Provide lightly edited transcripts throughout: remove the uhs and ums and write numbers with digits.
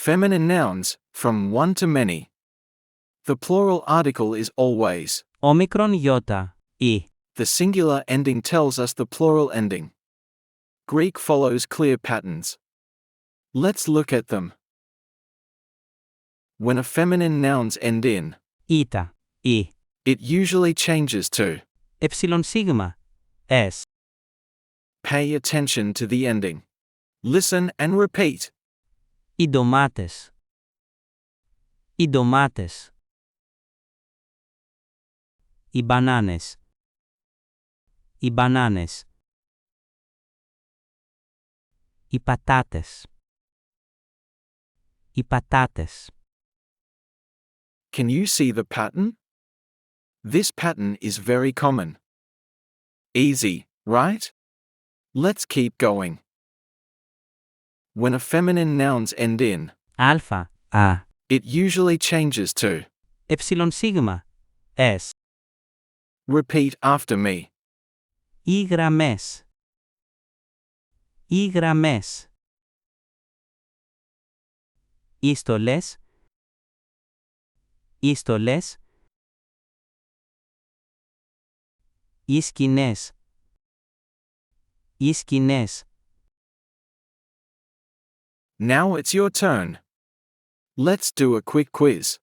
Feminine nouns, from one to many. The plural article is always. Όμικρον ιώτα, η. The singular ending tells us the plural ending. Greek follows clear patterns. Let's look at them. When a feminine nouns end in, Ήτα, η. it usually changes to. Εψιλον σίγμα, S. Pay attention to the ending. Listen and repeat. Οι ντομάτες. Οι ντομάτες. Οι μπανάνες. Οι μπανάνες. Οι πατάτες. Οι πατάτες. Can you see the pattern? This pattern is very common. Easy, right? Let's keep going. When a feminine nouns end in, Α, α. it usually changes to. Εψιλον σίγμα, S. Repeat after me. Οι γραμμές. Οι γραμμές. Οι στολές. Οι στολές. Οι σκηνές. Οι σκηνές. Now it's your turn. Let's do a quick quiz.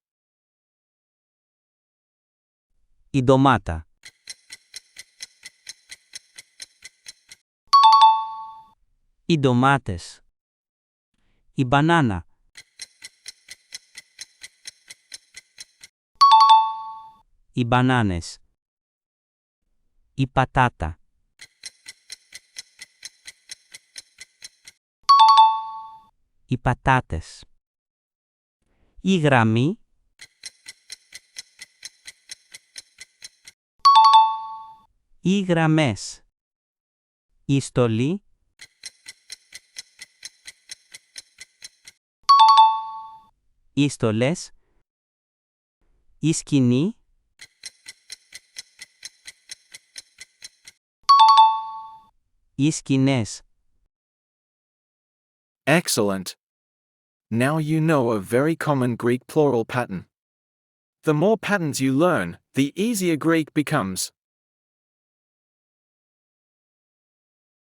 Η ντομάτα. Οι ντομάτες. Η μπανάνα. Οι μπανάνες. Η πατάτα. Οι πατάτες. Η γραμμή. Οι γραμμές. Η στολή. Οι στολές. Η σκηνή. Οι σκηνές. Excellent. Now you know a very common Greek plural pattern. The more patterns you learn, the easier Greek becomes.